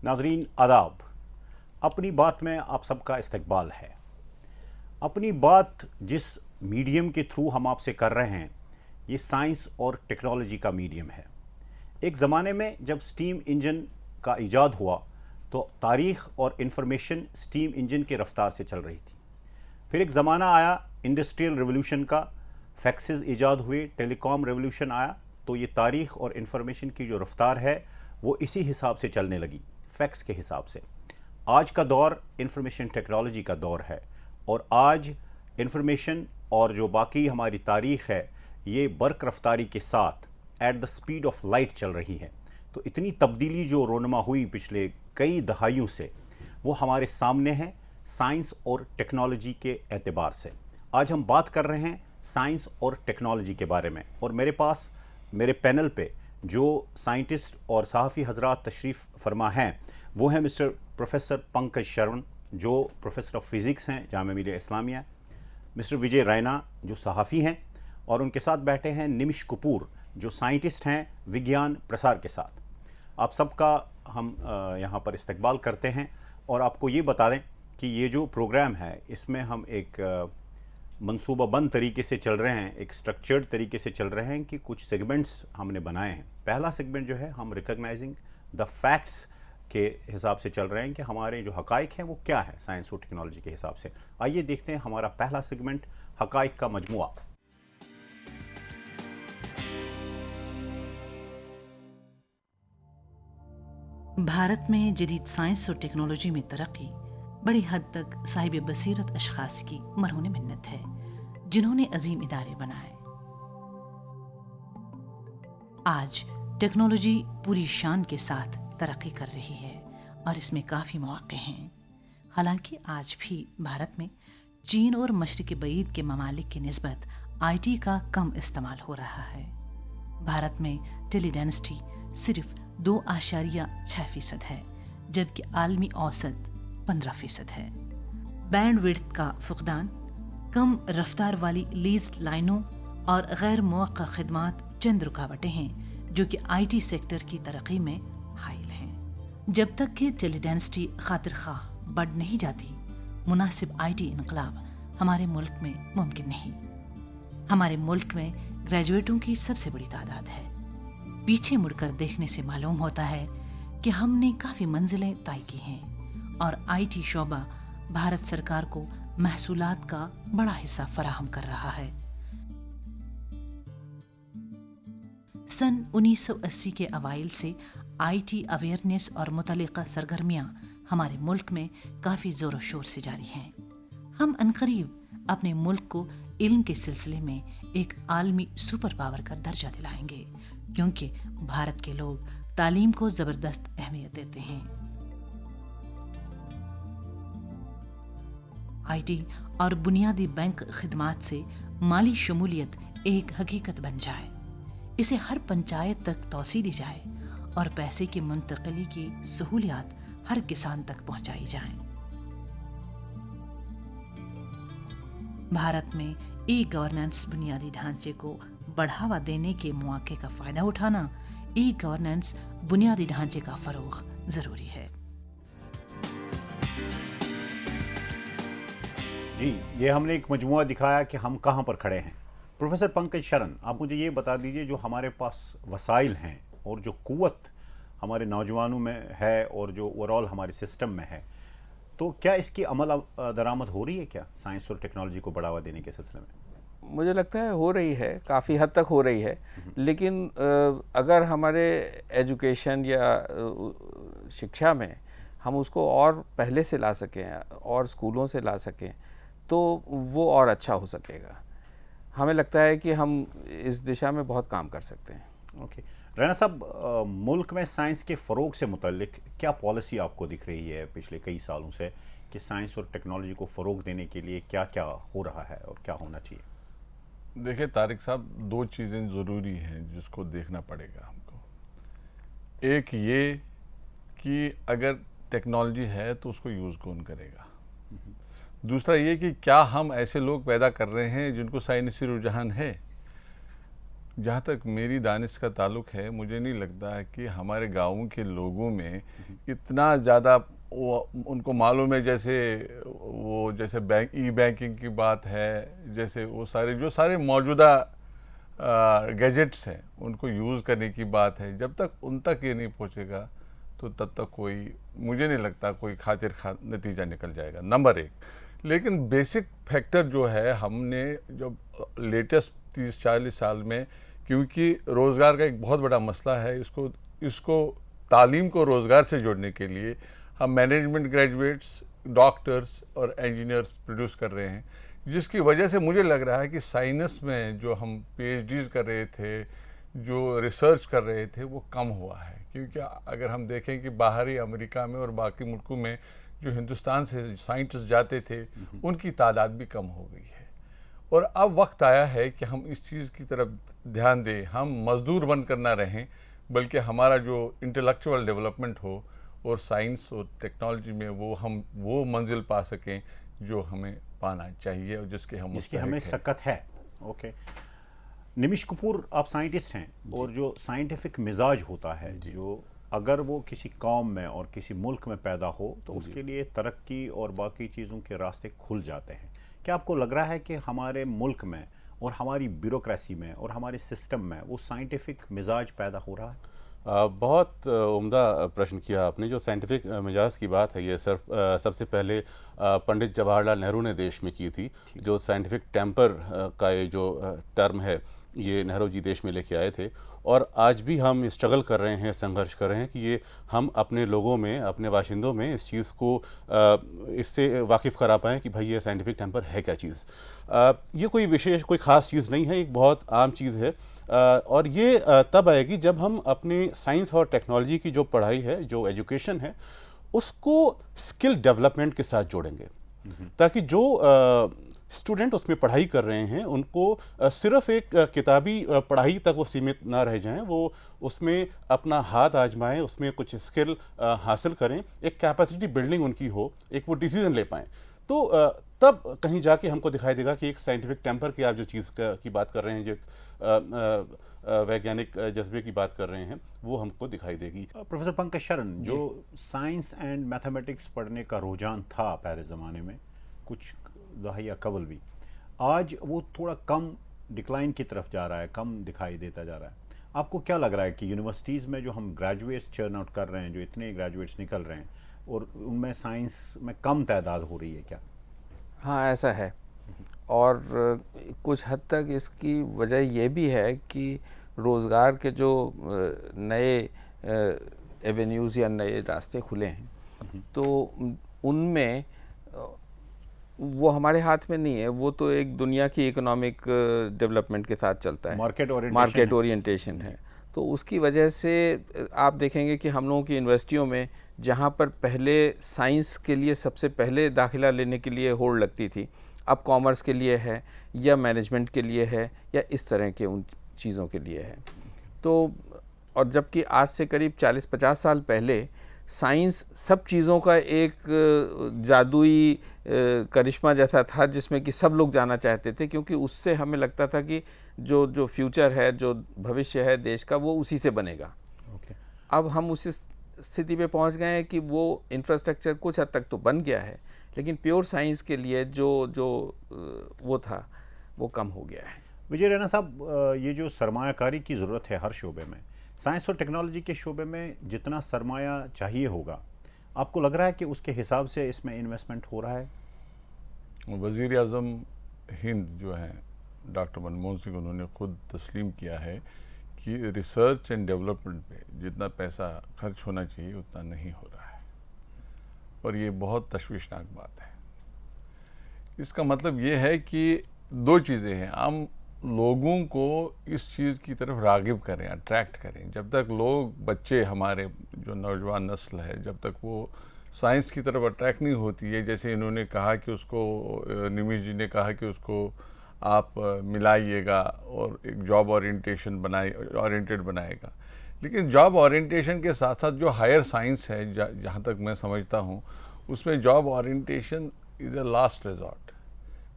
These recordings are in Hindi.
नाजरीन आदाब। अपनी बात में आप सबका इस्तकबाल है। अपनी बात जिस मीडियम के थ्रू हम आपसे कर रहे हैं ये साइंस और टेक्नोलॉजी का मीडियम है। एक ज़माने में जब स्टीम इंजन का इजाद हुआ तो तारीख़ और इन्फॉर्मेशन स्टीम इंजन के रफ्तार से चल रही थी। फिर एक ज़माना आया इंडस्ट्रियल रिवोल्यूशन का, फैक्सेस इजाद हुए, टेलीकॉम रिवोल्यूशन आया, तो ये तारीख़ और इन्फॉर्मेशन की जो रफ्तार है वो इसी हिसाब से चलने लगी, फैक्स के हिसाब से। आज का दौर इंफॉर्मेशन टेक्नोलॉजी का दौर है और आज इंफॉर्मेशन और जो बाकी हमारी तारीख़ है ये बर्क रफ्तारी के साथ at the speed of light चल रही है। तो इतनी तब्दीली जो रोनमा हुई पिछले कई दहाइयों से वो हमारे सामने है साइंस और टेक्नोलॉजी के एतबार से। आज हम बात कर रहे हैं साइंस और टेक्नोलॉजी के बारे में और मेरे पास मेरे पैनल पे जो साइंटिस्ट और सहाफ़ी हजरात तशरीफ़ फरमा हैं वो हैं मिस्टर प्रोफेसर पंकज शरण जो प्रोफेसर ऑफ फ़िज़िक्स हैं जामिया मिलिया इस्लामिया, मिस्टर विजय रैना जो सहाफ़ी हैं, और उनके साथ बैठे हैं निमिष कपूर जो साइंटिस्ट हैं विज्ञान प्रसार के साथ। आप सबका हम यहाँ पर इस्तकबाल करते हैं और आपको ये बता दें कि ये जो प्रोग्राम है इसमें हम एक मंसूबाबंद तरीके से चल रहे हैं, एक स्ट्रक्चर्ड तरीके से चल रहे हैं कि कुछ सेगमेंट्स हमने बनाए हैं। पहला सेगमेंट जो है हम रिकॉग्नाइजिंग द फैक्ट्स के हिसाब से चल रहे हैं कि हमारे जो हकाइक हैं वो क्या है साइंस और टेक्नोलॉजी के हिसाब से। आइए देखते हैं हमारा पहला सेगमेंट हकाइक का मजमुआ। भारत में जदीद साइंस और टेक्नोलॉजी में तरक्की बड़ी हद तक साहिब बसीरत अशखास की मरहून मिन्नत है जिन्होंने अजीम इदारे बनाए। आज टेक्नोलॉजी पूरी शान के साथ तरक्की कर रही है और इसमें काफ़ी मौक़े हैं। हालांकि आज भी भारत में चीन और मशरिक़ बईद के ममालिक की निस्बत IT का कम इस्तेमाल हो रहा है। भारत में टेलीडेंसिटी सिर्फ 2.6% है जबकि आलमी औसत 15% है। बैंड विड्थ का फुकदान, कम रफ्तार वाली लीज्ड लाइनों और गैर मुअक्का खिदमात चंद रुकावटें हैं जो कि IT सेक्टर की तरक्की में हाइल हैं। जब तक कि टेलीडेंसिटी खातिर खाह बढ़ नहीं जाती मुनासिब IT इनकलाब हमारे मुल्क में मुमकिन नहीं। हमारे मुल्क में ग्रेजुएटों की सबसे बड़ी तादाद है। पीछे मुड़कर देखने से मालूम होता है कि हमने काफ़ी मंजिलें तय की हैं और IT शोबा भारत सरकार को महसूलात का बड़ा हिस्सा फराहम कर रहा है। सन 1980 के अवाइल से IT अवेयरनेस और मुतल्लिका सरगर्मियां हमारे मुल्क में काफ़ी ज़ोर शोर से जारी हैं। हम अनकरीब अपने मुल्क को इल्म के सिलसिले में एक आलमी सुपर पावर का दर्जा दिलाएंगे क्योंकि भारत के लोग तालीम को ज़बरदस्त अहमियत देते हैं। IT और बुनियादी बैंक खिदमात से माली शमूलियत एक हकीकत बन जाए, इसे हर पंचायत तक तौसी दी जाए और पैसे की मुंतकिली की सहूलियात हर किसान तक पहुंचाई जाएं। भारत में ई-गवर्नेंस बुनियादी ढांचे को बढ़ावा देने के मौके का फ़ायदा उठाना, ई-गवर्नेंस बुनियादी ढांचे का फ़रोग़ ज़रूरी है। जी, ये हमने एक मजमुआ दिखाया कि हम कहाँ पर खड़े हैं। प्रोफेसर पंकज शरण, आप मुझे ये बता दीजिए जो हमारे पास वसाइल हैं और जो क़ुव्वत हमारे नौजवानों में है और जो ओवरऑल हमारे सिस्टम में है, तो क्या इसकी अमल दरामद हो रही है क्या साइंस और टेक्नोलॉजी को बढ़ावा देने के सिलसिले में? मुझे लगता है हो रही है, काफ़ी हद तक हो रही है, लेकिन अगर हमारे एजुकेशन या शिक्षा में हम उसको और पहले से ला सकें और स्कूलों से ला सकें तो वो और अच्छा हो सकेगा। हमें लगता है कि हम इस दिशा में बहुत काम कर सकते हैं। ओके रैना साहब, मुल्क में साइंस के फ़रोग़ से मुतल्लिक क्या पॉलिसी आपको दिख रही है पिछले कई सालों से कि साइंस और टेक्नोलॉजी को फ़रोग़ देने के लिए क्या क्या हो रहा है और क्या होना चाहिए? देखिए तारिक साहब, दो चीज़ें ज़रूरी हैं जिसको देखना पड़ेगा हमको। एक ये कि अगर टेक्नोलॉजी है तो उसको यूज़ कौन करेगा। दूसरा ये कि क्या हम ऐसे लोग पैदा कर रहे हैं जिनको साइंसी रुझान है। जहाँ तक मेरी दानिश का ताल्लुक़ है, मुझे नहीं लगता है कि हमारे गाँव के लोगों में इतना ज़्यादा वो उनको मालूम है। जैसे ई बैंकिंग की बात है, जैसे वो सारे जो सारे मौजूदा गैजेट्स हैं उनको यूज़ करने की बात है, जब तक उन तक ये नहीं पहुँचेगा तो तब तक मुझे नहीं लगता कोई नतीजा निकल जाएगा, नंबर 1। लेकिन बेसिक फैक्टर जो है, हमने जो लेटेस्ट 30-40 साल में, क्योंकि रोज़गार का एक बहुत बड़ा मसला है, इसको तालीम को रोज़गार से जोड़ने के लिए हम मैनेजमेंट ग्रेजुएट्स, डॉक्टर्स और इंजीनियर्स प्रोड्यूस कर रहे हैं, जिसकी वजह से मुझे लग रहा है कि साइंस में जो हम PhDs कर रहे थे, जो रिसर्च कर रहे थे, वो कम हुआ है। क्योंकि अगर हम देखें कि बाहरी अमेरिका में और बाकी मुल्कों में जो हिंदुस्तान से साइंटिस्ट जाते थे, उनकी तादाद भी कम हो गई है। और अब वक्त आया है कि हम इस चीज़ की तरफ ध्यान दें, हम मज़दूर बनकर ना रहें, बल्कि हमारा जो इंटेलेक्चुअल डेवलपमेंट हो और साइंस और टेक्नोलॉजी में वो मंजिल पा सकें जो हमें पाना चाहिए और जिसके हमें सकत है। ओके, निमिष कपूर, आप साइंटिस्ट हैं, और जो साइंटिफिक मिजाज होता है, जो अगर वो किसी कौम में और किसी मुल्क में पैदा हो तो उसके लिए तरक्की और बाकी चीज़ों के रास्ते खुल जाते हैं। क्या आपको लग रहा है कि हमारे मुल्क में और हमारी ब्यूरोक्रेसी में और हमारे सिस्टम में वो साइंटिफिक मिजाज पैदा हो रहा है? बहुत उम्दा प्रश्न किया आपने। जो साइंटिफिक मिजाज की बात है, ये सबसे पहले पंडित जवाहरलाल नेहरू ने देश में की थी। जो साइंटिफिक टेम्पर का ये जो टर्म है, ये नेहरू जी देश में लेके आए थे, और आज भी हम स्ट्रगल कर रहे हैं, संघर्ष कर रहे हैं कि ये हम अपने लोगों में, अपने बाशिंदों में इस चीज़ को इससे वाकिफ़ करा पाएँ कि भाई ये साइंटिफिक टेम्पर है क्या चीज़। ये कोई विशेष, कोई ख़ास चीज़ नहीं है, एक बहुत आम चीज़ है। और ये तब आएगी जब हम अपने साइंस और टेक्नोलॉजी की जो पढ़ाई है, जो एजुकेशन है, उसको स्किल डेवलपमेंट के साथ जोड़ेंगे, ताकि जो स्टूडेंट उसमें पढ़ाई कर रहे हैं उनको सिर्फ एक किताबी पढ़ाई तक वो सीमित ना रह जाएं, वो उसमें अपना हाथ आजमाएं, उसमें कुछ स्किल हासिल करें, एक कैपेसिटी बिल्डिंग उनकी हो, एक वो डिसीजन ले पाएँ। तो तब कहीं जाके हमको दिखाई देगा कि एक साइंटिफिक टेम्पर की आप जो चीज़ की बात कर रहे हैं, जो वैज्ञानिक जज्बे की बात कर रहे हैं, वो हमको दिखाई देगी। प्रोफेसर पंकज शरण, जो साइंस एंड मैथमेटिक्स पढ़ने का रुझान था पहले ज़माने में, कुछ दहाइया कबल भी, आज वो थोड़ा कम डिक्लाइन की तरफ जा रहा है, कम दिखाई देता जा रहा है। आपको क्या लग रहा है कि यूनिवर्सिटीज़ में जो हम ग्रेजुएट्स चर्न आउट कर रहे हैं, जो इतने ग्रेजुएट्स निकल रहे हैं, और उनमें साइंस में कम तादाद हो रही है क्या? हाँ, ऐसा है। और कुछ हद तक इसकी वजह यह भी है कि रोज़गार के जो नए एवेन्यूज़ या नए रास्ते खुले हैं, तो उनमें वो हमारे हाथ में नहीं है। वो तो एक दुनिया की इकोनॉमिक डेवलपमेंट के साथ चलता है, मार्केट ओरिएंटेशन है। तो उसकी वजह से आप देखेंगे कि हम लोगों की यूनिवर्सिटियों में, जहाँ पर पहले साइंस के लिए सबसे पहले दाखिला लेने के लिए होड़ लगती थी, अब कॉमर्स के लिए है या मैनेजमेंट के लिए है या इस तरह के उन चीज़ों के लिए है। तो और जबकि आज से करीब 40-50 साल पहले साइंस सब चीज़ों का एक जादुई करिश्मा जैसा था, जिसमें कि सब लोग जाना चाहते थे, क्योंकि उससे हमें लगता था कि जो फ्यूचर है, जो भविष्य है देश का, वो उसी से बनेगा। अब हम उसी स्थिति पे पहुंच गए हैं कि वो इंफ्रास्ट्रक्चर कुछ हद तक तो बन गया है, लेकिन प्योर साइंस के लिए जो वो था, वो कम हो गया है। विजय रैना साहब, ये जो सरमायाकारी की ज़रूरत है हर शोबे में, साइंस और टेक्नोलॉजी के शोबे में जितना सरमाया चाहिए होगा, आपको लग रहा है कि उसके हिसाब से इसमें इन्वेस्टमेंट हो रहा है? वज़ीर आज़म हिंद जो हैं डॉक्टर मनमोहन सिंह, उन्होंने खुद तस्लीम किया है कि रिसर्च एंड डेवलपमेंट पे जितना पैसा खर्च होना चाहिए उतना नहीं हो रहा है, और ये बहुत तशवीशनाक बात है। इसका मतलब ये है कि दो चीज़ें हैं, हम लोगों को इस चीज़ की तरफ रागिब करें, अट्रैक्ट करें। जब तक लोग, बच्चे, हमारे जो नौजवान नस्ल है, जब तक वो साइंस की तरफ अट्रैक्ट नहीं होती है, जैसे इन्होंने कहा कि उसको, निमिष जी ने कहा कि उसको आप मिलाइएगा और एक जॉब ओरिएंटेड बनाएगा, लेकिन जॉब ओरिएंटेशन के साथ साथ जो हायर साइंस है, जहाँ तक मैं समझता हूँ, उसमें job orientation is a last resort.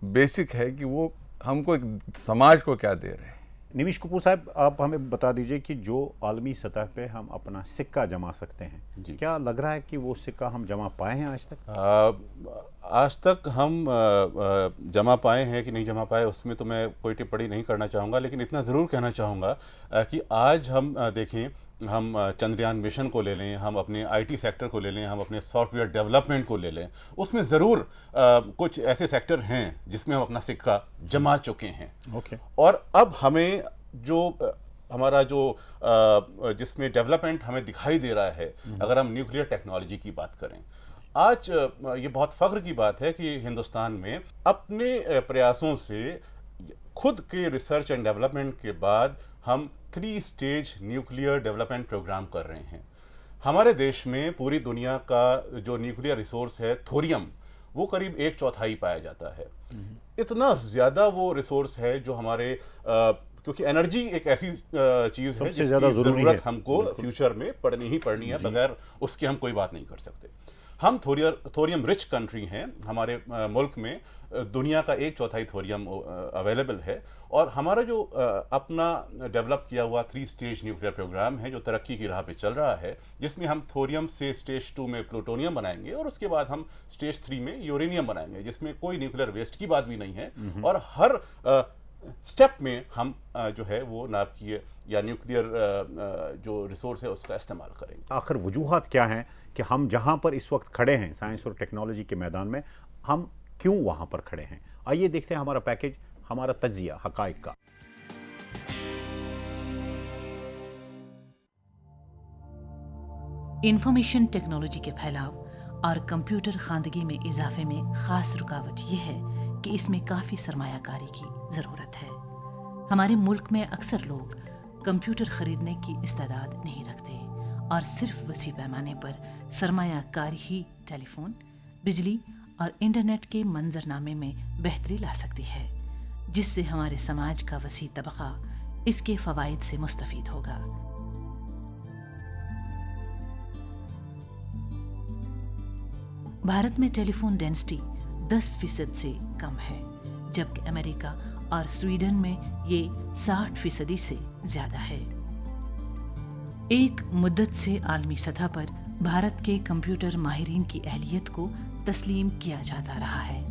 Basic है कि वो हमको एक समाज को क्या दे रहे हैं, निमिष कपूर साहब, आप हमें बता दीजिए कि जो आलमी सतह पे हम अपना सिक्का जमा सकते हैं, जी। क्या लग रहा है कि वो सिक्का हम जमा पाए हैं आज तक? आज तक हम जमा पाए हैं कि नहीं जमा पाए, उसमें तो मैं कोई टिप्पणी नहीं करना चाहूँगा, लेकिन इतना ज़रूर कहना चाहूँगा कि आज हम देखें, हम चंद्रयान मिशन को ले लें, हम अपने आईटी सेक्टर को ले लें, हम अपने सॉफ्टवेयर डेवलपमेंट को ले लें, उसमें ज़रूर कुछ ऐसे सेक्टर हैं जिसमें हम अपना सिक्का जमा चुके हैं। ओके। और अब हमें जो हमारा जो जिसमें डेवलपमेंट हमें दिखाई दे रहा है, अगर हम न्यूक्लियर टेक्नोलॉजी की बात करें, आज ये बहुत फ़ख्र की बात है कि हिंदुस्तान में अपने प्रयासों से खुद के रिसर्च एंड डेवलपमेंट के बाद हम 3 स्टेज न्यूक्लियर डेवलपमेंट प्रोग्राम कर रहे हैं। हमारे देश में पूरी दुनिया का जो न्यूक्लियर रिसोर्स है थोरियम, वो करीब 1/4 पाया जाता है। इतना ज़्यादा वो रिसोर्स है जो हमारे क्योंकि एनर्जी एक ऐसी चीज़ है सबसे ज़्यादा जिसकी ज़रूरी ज़रूरत है। हमको फ्यूचर में पड़नी ही पड़नी है, बगैर उसके हम कोई बात नहीं कर सकते। हम थोरियम रिच कंट्री हैं, हमारे मुल्क में दुनिया का 1/4 थोरियम अवेलेबल है, और हमारा जो अपना डेवलप किया हुआ 3 स्टेज न्यूक्लियर प्रोग्राम है जो तरक्की की राह पे चल रहा है, जिसमें हम थोरियम से स्टेज 2 में प्लूटोनियम बनाएंगे और उसके बाद हम स्टेज 3 में यूरेनियम बनाएंगे, जिसमें कोई न्यूक्लियर वेस्ट की बात भी नहीं है, और हर स्टेप में हम जो है वो नाभिकीय या न्यूक्लियर जो रिसोर्स है उसका इस्तेमाल करेंगे। आखिर वजूहात क्या हैं कि हम जहां पर इस वक्त खड़े हैं साइंस और टेक्नोलॉजी के मैदान में, हम क्यों वहां पर खड़े हैं? आइए देखते हैं हमारा पैकेज, हमारा तज्जिया हकाइक का। इंफॉर्मेशन टेक्नोलॉजी के फैलाव और कंप्यूटर खानदगी में इजाफे में खास रुकावट यह है कि इसमें काफ़ी सरमायाकारी की ज़रूरत है। हमारे मुल्क में अक्सर लोग कंप्यूटर ख़रीदने की इस्तेदाद नहीं रखते और सिर्फ वसी पैमाने पर सरमायाकारी ही टेलीफोन, बिजली और इंटरनेट के मंजरनामे में बेहतरी ला सकती है, जिससे हमारे समाज का वसी तबका इसके फ़वाइद से मुस्तफ़ीद होगा। भारत में टेलीफोन डेंसिटी 10% से कम है, जबकि अमेरिका और स्वीडन में ये 60% से ज्यादा है। एक मुद्दत से आलमी सतह पर भारत के कंप्यूटर माहिरीन की अहलियत को तस्लीम किया जाता रहा है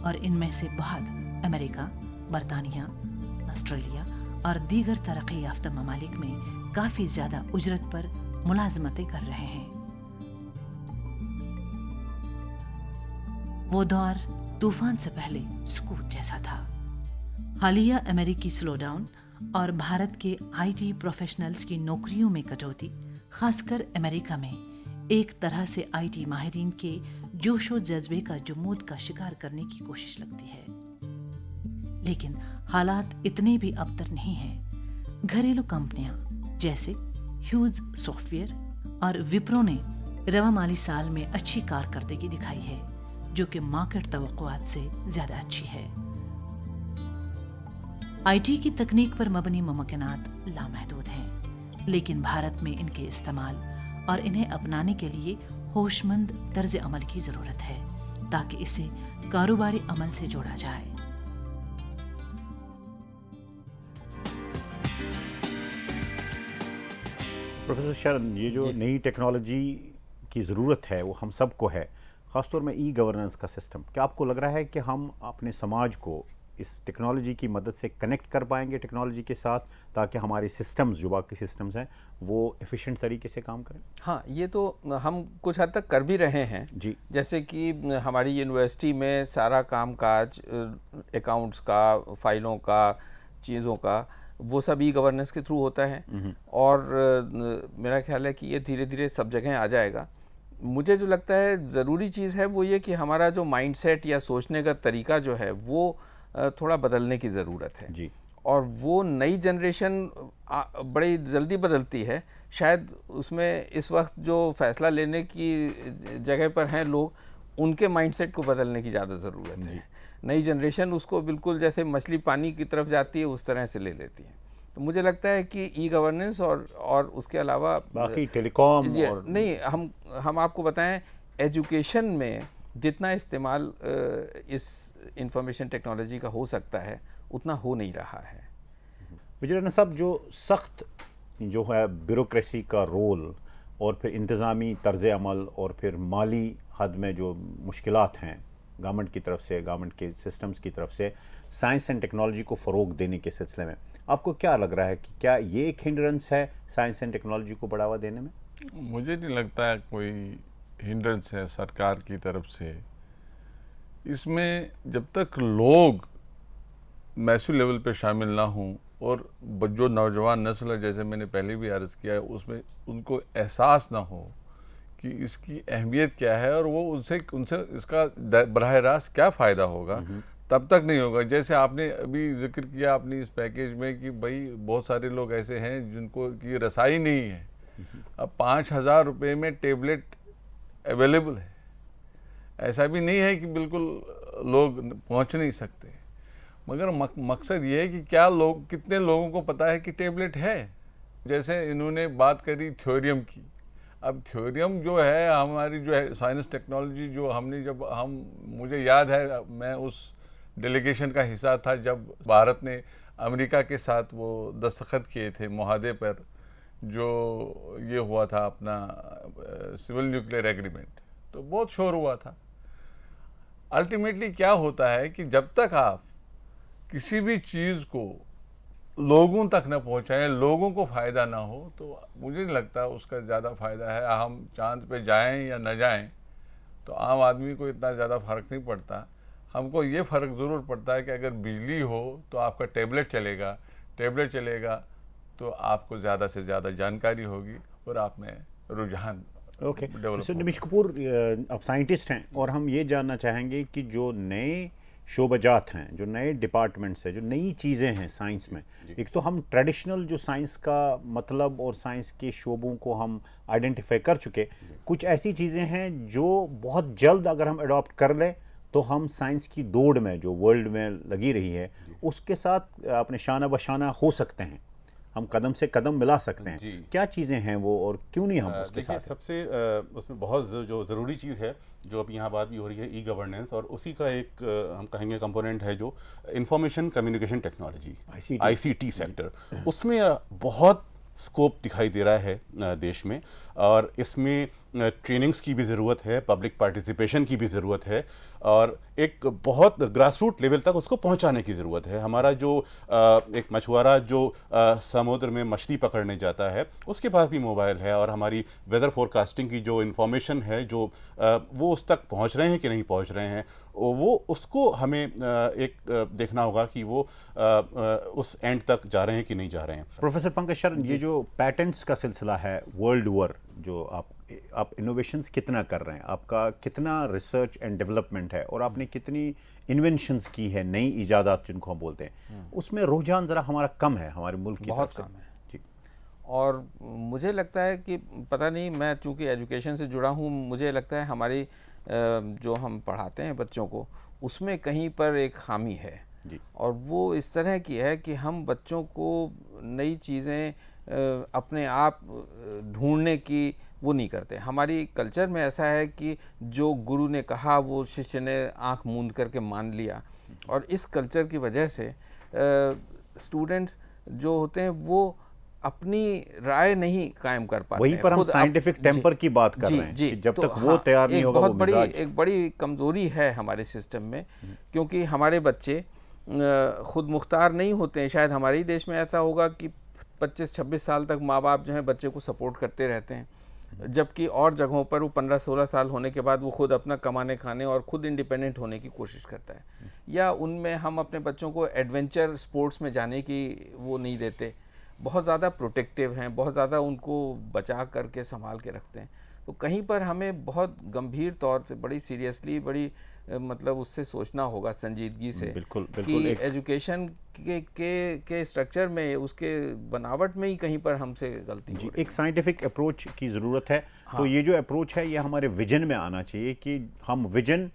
और इनमें से बहुत अमेरिका, बरतानिया, ऑस्ट्रेलिया और दीगर तरक्की याफ्ता ममालिक में काफ़ी ज़्यादा उजरत पर मुलाजमतें कर रहे हैं। वो दौर तूफान से पहले सुकूत जैसा था। हालिया अमेरिकी स्लोडाउन और भारत के आईटी प्रोफेशनल्स की नौकरियों में कटौती, खासकर अमेरिका में, एक तरह से आईटी माहिरीन के जोशो जज्बे का जुमूद का शिकार करने की कोशिश लगती है। लेकिन हालात इतने भी अबतर नहीं हैं। घरेलू कंपनियां जैसे ह्यूज सॉफ्टवेयर और विप्रो ने रवा माली साल में अच्छी कारकर्दगी दिखाई है, जो कि मार्केट तवक्कुआत से ज्यादा अच्छी है। आईटी की तकनीक पर मबनी मुमकिनात लामहदूद हैं, लेकिन भारत में इनके इस्तेमाल और इन्हें अपनाने के लिए होशमंद तर्ज अमल की ज़रूरत है, ताकि इसे कारोबारी अमल से जोड़ा जाए। प्रोफेसर शरण, ये जो नई टेक्नोलॉजी की ज़रूरत है वो हम सबको है, ख़ासतौर में ई गवर्नेंस का सिस्टम, क्या आपको लग रहा है कि हम अपने समाज को इस टेक्नोलॉजी की मदद से कनेक्ट कर पाएंगे टेक्नोलॉजी के साथ, ताकि हमारे सिस्टम्स जो बाकी सिस्टम्स हैं वो एफिशिएंट तरीके से काम करें? हाँ, ये तो हम कुछ हद तक कर भी रहे हैं जी। जैसे कि हमारी यूनिवर्सिटी में सारा कामकाज अकाउंट्स का, फाइलों का, चीज़ों का, वो सब ई गवर्नेंस के थ्रू होता है, और मेरा ख्याल है कि ये धीरे धीरे सब जगह आ जाएगा। मुझे जो लगता है ज़रूरी चीज़ है वो ये कि हमारा जो माइंडसेट या सोचने का तरीका जो है वो थोड़ा बदलने की ज़रूरत है जी। और वो नई जनरेशन बड़ी जल्दी बदलती है। शायद उसमें इस वक्त जो फ़ैसला लेने की जगह पर हैं लोग, उनके माइंडसेट को बदलने की ज़्यादा ज़रूरत है। नई जनरेशन उसको बिल्कुल जैसे मछली पानी की तरफ जाती है उस तरह से ले लेती है। तो मुझे लगता है कि ई गवर्नेंस और उसके अलावा बाकी टेलीकॉम और नहीं, हम आपको बताएं, एजुकेशन में जितना इस्तेमाल इस इंफॉर्मेशन टेक्नोलॉजी का हो सकता है उतना हो नहीं रहा है। विजय रैना साहब, जो सख्त जो है ब्यूरोक्रेसी का रोल और फिर इंतज़ामी तर्ज़ अमल और फिर माली हद में जो मुश्किलात हैं गवर्नमेंट की तरफ से, गवर्नमेंट के सिस्टम्स की तरफ से साइंस एंड टेक्नोलॉजी को फ़रोग देने के सिलसिले में, आपको क्या लग रहा है कि क्या ये एक हिंड्रेंस है साइंस एंड टेक्नोलॉजी को बढ़ावा देने में? मुझे नहीं लगता है कोई हिंड्रेंस है सरकार की तरफ से। इसमें जब तक लोग मैसिव लेवल पे शामिल ना हों और जो नौजवान नस्ल है, जैसे मैंने पहले भी अर्ज़ किया है, उसमें उनको एहसास ना हो कि इसकी अहमियत क्या है और वो उनसे इसका बराह रास्त क्या फ़ायदा होगा, तब तक नहीं होगा। जैसे आपने अभी जिक्र किया अपनी इस पैकेज में कि भाई बहुत सारे लोग ऐसे हैं जिनको की रसाई नहीं है। अब 5,000 रुपये में टेबलेट अवेलेबल है, ऐसा भी नहीं है कि बिल्कुल लोग पहुंच नहीं सकते, मगर मकसद ये है कि क्या लोग, कितने लोगों को पता है कि टेबलेट है। जैसे इन्होंने बात करी थ्योरियम की, अब थ्योरियम जो है हमारी जो है साइंस टेक्नोलॉजी जो हमने जब मुझे याद है मैं उस डेलीगेशन का हिस्सा था जब भारत ने अमेरिका के साथ वो दस्तखत किए थे मुआहदे पर, जो ये हुआ था अपना सिविल न्यूक्लियर एग्रीमेंट, तो बहुत शोर हुआ था। अल्टीमेटली क्या होता है कि जब तक आप किसी भी चीज़ को लोगों तक न पहुंचाएं, लोगों को फ़ायदा ना हो, तो मुझे नहीं लगता उसका ज़्यादा फ़ायदा है। हम चांद पे जाएं या न जाएं तो आम आदमी को इतना ज़्यादा फ़र्क नहीं पड़ता। हमको ये फ़र्क ज़रूर पड़ता है कि अगर बिजली हो तो आपका टेबलेट चलेगा तो आपको ज़्यादा से ज़्यादा जानकारी होगी और आप में रुझान ओके। डेवलप सर निमिष कपूर, आप साइंटिस्ट हैं और हम ये जानना चाहेंगे कि जो नए शोबजात हैं, जो नए डिपार्टमेंट्स हैं, जो नई चीज़ें हैं साइंस में, एक तो हम ट्रेडिशनल जो साइंस का मतलब और साइंस के शोबों को हम आइडेंटिफाई कर चुके, कुछ ऐसी चीज़ें हैं जो बहुत जल्द अगर हम अडॉप्ट कर लें तो हम साइंस की दौड़ में जो वर्ल्ड में लगी रही है उसके साथ अपने शाना बशाना हो सकते हैं, हम कदम से कदम मिला सकते हैं। क्या चीज़ें हैं वो और क्यों नहीं हम उसके साथ? सबसे उसमें बहुत जो ज़रूरी चीज़ है जो अभी यहाँ बात भी हो रही है, ई गवर्नेंस, और उसी का एक हम कहेंगे कंपोनेंट है जो information communication technology, ICT sector. उसमें बहुत स्कोप दिखाई दे रहा है देश में, और इसमें ट्रेनिंग्स की भी ज़रूरत है, पब्लिक पार्टिसिपेशन की भी ज़रूरत है, और एक बहुत ग्रासरूट लेवल तक उसको पहुंचाने की ज़रूरत है। हमारा जो एक मछुआरा जो समुद्र में मछली पकड़ने जाता है उसके पास भी मोबाइल है, और हमारी वेदर फोरकास्टिंग की जो इन्फॉर्मेशन है जो वो उस तक पहुंच रहे हैं कि नहीं पहुंच रहे हैं, वो उसको हमें एक देखना होगा कि वो उस एंड तक जा रहे हैं कि नहीं जा रहे हैं। प्रोफेसर पंकज शरण, ये जो पैटेंट्स का सिलसिला है वर्ल्ड ओवर, जो आप इनोवेशंस कितना कर रहे हैं, आपका कितना रिसर्च एंड डेवलपमेंट है और आपने कितनी इन्वेंशंस की है, नई इजादात जिनको हम बोलते हैं, उसमें रुझान ज़रा हमारा कम है हमारे मुल्क की बहुत तरफ से। कम है जी। और मुझे लगता है कि पता नहीं, मैं चूँकि एजुकेशन से जुड़ा हूँ, मुझे लगता है हमारी जो हम पढ़ाते हैं बच्चों को उसमें कहीं पर एक खामी है जी। और वो इस तरह की है कि हम बच्चों को नई चीज़ें अपने आप ढूंढने की वो नहीं करते। हमारी कल्चर में ऐसा है कि जो गुरु ने कहा वो शिष्य ने आंख मूंद करके मान लिया, और इस कल्चर की वजह से स्टूडेंट्स जो होते हैं वो अपनी राय नहीं कायम कर पाते। वहीं पर हम साइंटिफिक टेम्पर की बात कर रहे हैं कि जब तक वो तैयार नहीं होगा वो मिजाज। एक बड़ी कमज़ोरी है हमारे सिस्टम में, क्योंकि हमारे बच्चे खुद मुख्तार नहीं होते हैं। शायद हमारे ही देश में ऐसा होगा कि 25-26 साल तक माँ बाप जो है बच्चे को सपोर्ट करते रहते हैं, जबकि और जगहों पर वो 15-16 साल होने के बाद वो खुद अपना कमाने खाने और खुद इंडिपेंडेंट होने की कोशिश करता है। या उनमें हम अपने बच्चों को एडवेंचर स्पोर्ट्स में जाने की वो नहीं देते, बहुत ज़्यादा प्रोटेक्टिव हैं, बहुत ज़्यादा उनको बचा करके संभाल के रखते हैं। तो कहीं पर हमें बहुत गंभीर तौर से, बड़ी सीरियसली, बड़ी मतलब उससे सोचना होगा संजीदगी से बिल्कुल कि एजुकेशन के स्ट्रक्चर में, उसके बनावट में ही कहीं पर हमसे गलती जी। एक साइंटिफिक अप्रोच की ज़रूरत है। हाँ। तो ये जो अप्रोच है ये हमारे विजन में आना चाहिए कि हम विजन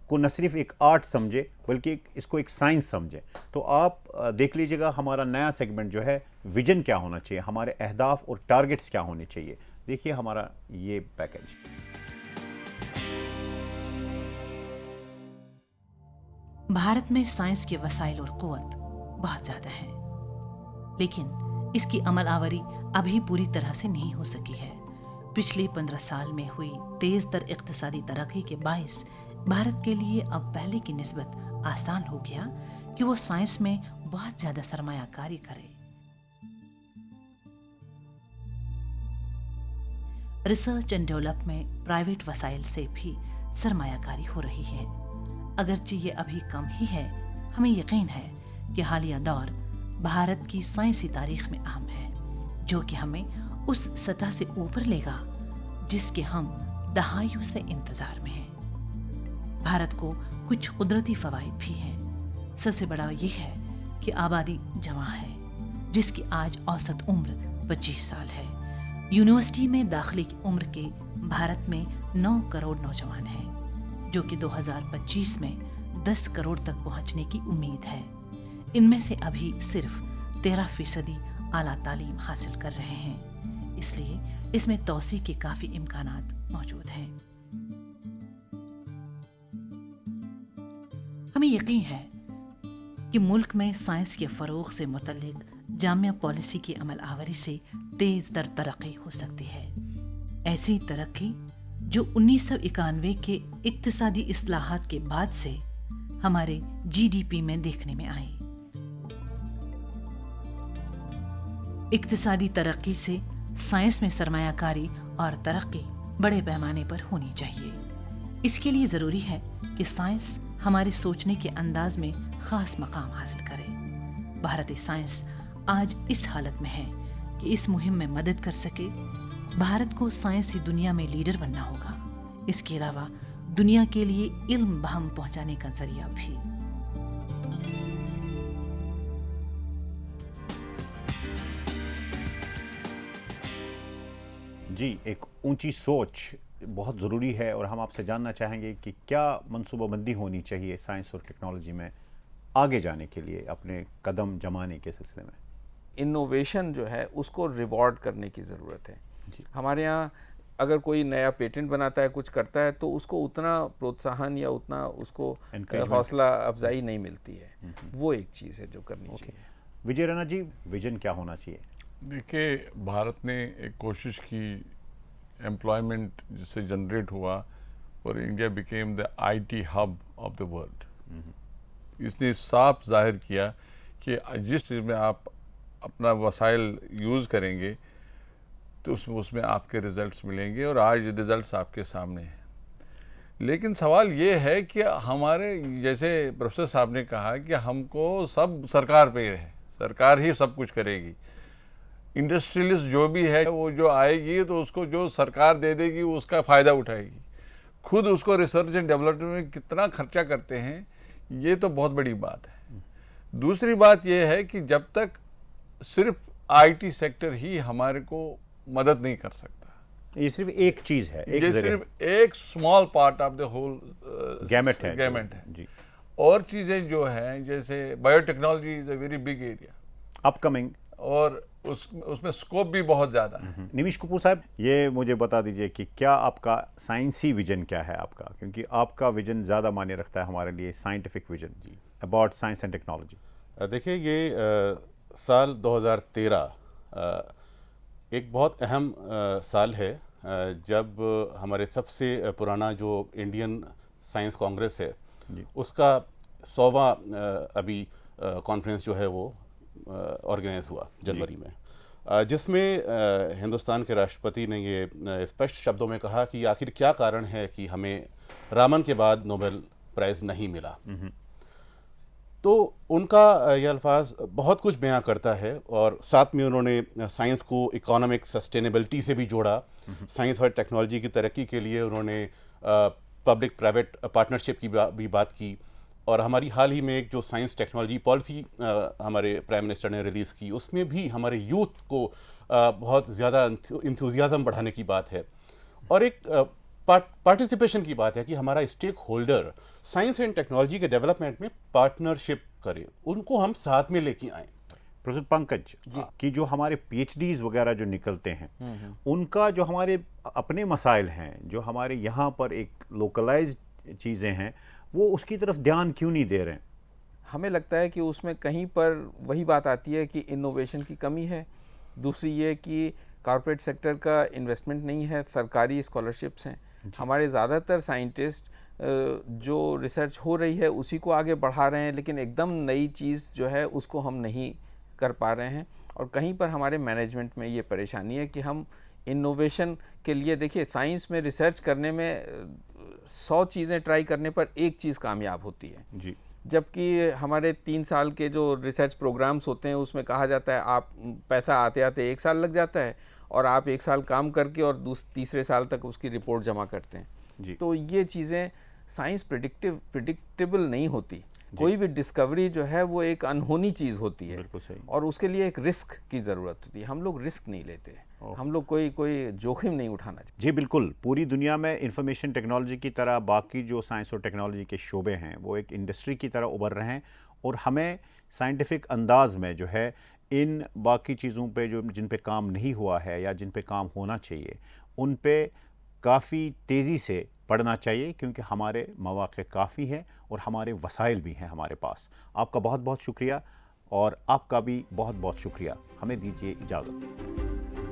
को न सिर्फ एक आर्ट समझे बल्कि इसको एक साइंस समझे। तो आप देख लीजिएगा हमारा नया सेगमेंट जो है विजन क्या होना चाहिए, हमारे अहदाफ और टारगेट्स क्या होने चाहिए। देखिए हमारा ये पैकेज। भारत में साइंस के वसाइल और क़ुव्वत बहुत ज़्यादा है। लेकिन इसकी अमल आवरी अभी पूरी तरह से नहीं हो सकी है। पिछले 15 साल में हुई तेज तर इक्तिसादी तरक्की के बाइस भारत के लिए अब पहले की निस्बत आसान हो गया कि वो साइंस में बहुत ज्यादा सरमायाकारी करे। रिसर्च एंड डेवलपमेंट प्राइवेट वसाइल से भी सरमायाकारी हो रही है। अगरचे ये अभी कम ही है, हमें यकीन है कि हालिया दौर भारत की साइंसी तारीख में अहम है, जो कि हमें उस सतह से ऊपर लेगा जिसके हम दहाइयों से इंतजार में हैं। भारत को कुछ कुदरती फवाइद भी हैं। सबसे बड़ा ये है कि आबादी जवां है, जिसकी आज औसत उम्र 25 साल है। यूनिवर्सिटी में दाखिले की उम्र के भारत में 9 करोड़ नौजवान हैं, जो कि 2025 में 10 करोड़ तक पहुंचने की उम्मीद है। इनमें से अभी सिर्फ 13% आला तालीम हासिल कर रहे हैं, इसलिए इसमें तौसी के काफी इम्कानात मौजूद हैं। हमें यकीन है कि मुल्क में साइंस के फरोग से मुतल्लिक जामिया पॉलिसी की अमल आवरी से तेज तर तरक्की हो सकती है। ऐसी तरक्की जो 1991 के इक्तिसादी इस्लाहात के बाद से हमारे जीडीपी में देखने में आई। इक्तिसादी तरक्की से साइंस में सरमायाकारी और तरक्की बड़े पैमाने पर होनी चाहिए। इसके लिए जरूरी है कि साइंस हमारे सोचने के अंदाज में खास मकाम हासिल करे। भारतीय साइंस आज इस हालत में है कि इस मुहिम में मदद कर सके। भारत को साइंसी दुनिया में लीडर बनना होगा। इसके अलावा दुनिया के लिए इल्म बहम पहुंचाने का जरिया भी। जी, एक ऊंची सोच बहुत ज़रूरी है और हम आपसे जानना चाहेंगे कि क्या मनसूबाबंदी होनी चाहिए साइंस और टेक्नोलॉजी में आगे जाने के लिए, अपने कदम जमाने के सिलसिले में। इनोवेशन जो है उसको रिवॉर्ड करने की ज़रूरत है। हमारे यहाँ अगर कोई नया पेटेंट बनाता है, कुछ करता है, तो उसको उतना प्रोत्साहन या उतना उसको हौसला अफजाई नहीं मिलती है। वो एक चीज़ है जो करनी चाहिए। विजय रैना जी, विजन क्या होना चाहिए? देखिए, भारत ने एक कोशिश की, एम्प्लॉयमेंट जिससे जनरेट हुआ और India became the IT hub of the world. इसने साफ जाहिर किया कि जिस चीज़ में आप अपना वसाइल यूज़ करेंगे तो उसमें आपके रिजल्ट्स मिलेंगे, और आज रिजल्ट्स आपके सामने हैं। लेकिन सवाल ये है कि हमारे, जैसे प्रोफेसर साहब ने कहा कि हमको सब सरकार पे है, सरकार ही सब कुछ करेगी। इंडस्ट्रियलिस्ट जो भी है वो जो आएगी तो उसको जो सरकार दे देगी उसका फ़ायदा उठाएगी। खुद उसको रिसर्च एंड डेवलपमेंट में कितना खर्चा करते हैं, ये तो बहुत बड़ी बात है। दूसरी बात ये है कि जब तक सिर्फ आईटी सेक्टर ही हमारे को मदद नहीं कर सकता, ये सिर्फ एक चीज़ है, ये सिर्फ एक small part of the whole gamut है जी। और चीज़ें जो हैं, जैसे biotechnology is a very big area upcoming, और उसमें स्कोप भी बहुत ज़्यादा है। निमिष कपूर साहब, ये मुझे बता दीजिए कि क्या आपका साइंसी विजन क्या है आपका, क्योंकि आपका विजन ज़्यादा मायने रखता है हमारे लिए, साइंटिफिक विजन जी अबाउट साइंस एंड टेक्नोलॉजी। देखिए, ये साल 2013 एक बहुत अहम साल है, जब हमारे सबसे पुराना जो इंडियन साइंस कांग्रेस है उसका 100वां अभी कॉन्फ्रेंस जो है वो ऑर्गेनाइज हुआ जनवरी में, जिसमें हिंदुस्तान के राष्ट्रपति ने ये स्पष्ट शब्दों में कहा कि आखिर क्या कारण है कि हमें रामन के बाद नोबेल प्राइज़ नहीं मिला। तो उनका यह अल्फाज बहुत कुछ बयां करता है, और साथ में उन्होंने साइंस को इकोनॉमिक सस्टेनेबिलिटी से भी जोड़ा। साइंस और टेक्नोलॉजी की तरक्की के लिए उन्होंने पब्लिक प्राइवेट पार्टनरशिप की भी बात की, और हमारी हाल ही में एक जो साइंस टेक्नोलॉजी पॉलिसी हमारे प्राइम मिनिस्टर ने रिलीज़ की, उसमें भी हमारे यूथ को बहुत ज़्यादा इंथुजियाज़म बढ़ाने की बात है, और एक पार्टिसिपेशन की बात है कि हमारा stakeholder science and technology के डेवलपमेंट में पार्टनरशिप करे, उनको हम साथ में लेके आए। प्रोफेसर पंकज कि जो हमारे पीएचडीज वगैरह जो निकलते हैं, उनका जो हमारे अपने मसाइल हैं, जो हमारे यहाँ पर एक लोकलाइज्ड चीज़ें हैं, वो उसकी तरफ ध्यान क्यों नहीं दे रहे हैं? हमें लगता है कि उसमें कहीं पर वही बात आती है कि इनोवेशन की कमी है। दूसरी ये कि कॉर्पोरेट सेक्टर का इन्वेस्टमेंट नहीं है, सरकारी स्कॉलरशिप्स हैं। हमारे ज़्यादातर साइंटिस्ट जो रिसर्च हो रही है उसी को आगे बढ़ा रहे हैं, लेकिन एकदम नई चीज़ जो है उसको हम नहीं कर पा रहे हैं। और कहीं पर हमारे मैनेजमेंट में ये परेशानी है कि हम इनोवेशन के लिए, देखिए साइंस में रिसर्च करने में 100 चीज़ें ट्राई करने पर एक चीज़ कामयाब होती है जी। जबकि हमारे 3 साल के जो रिसर्च प्रोग्राम्स होते हैं उसमें कहा जाता है आप पैसा आते आते 1 साल लग जाता है और आप 1 साल काम करके और तीसरे साल तक उसकी रिपोर्ट जमा करते हैं जी। तो ये चीज़ें साइंस प्रिडिक्टेबल नहीं होती। कोई भी डिस्कवरी जो है वो एक अनहोनी चीज़ होती है, बिल्कुल सही। और उसके लिए एक रिस्क की ज़रूरत होती है। हम लोग रिस्क नहीं लेते, हम लोग कोई जोखिम नहीं उठाना चाहिए। जी बिल्कुल, पूरी दुनिया में इंफॉर्मेशन टेक्नोलॉजी की तरह बाकी जो साइंस और टेक्नोलॉजी के शोबे हैं वो एक इंडस्ट्री की तरह उभर रहे हैं, और हमें साइंटिफिक अंदाज में जो है इन बाकी चीज़ों पे जो जिन पे काम नहीं हुआ है या जिन पे काम होना चाहिए उन पे काफ़ी तेज़ी से पढ़ना चाहिए, क्योंकि हमारे मौक़े काफ़ी हैं और हमारे वसाइल भी हैं हमारे पास। आपका बहुत बहुत शुक्रिया, और आपका भी बहुत बहुत शुक्रिया। हमें दीजिए इजाज़त।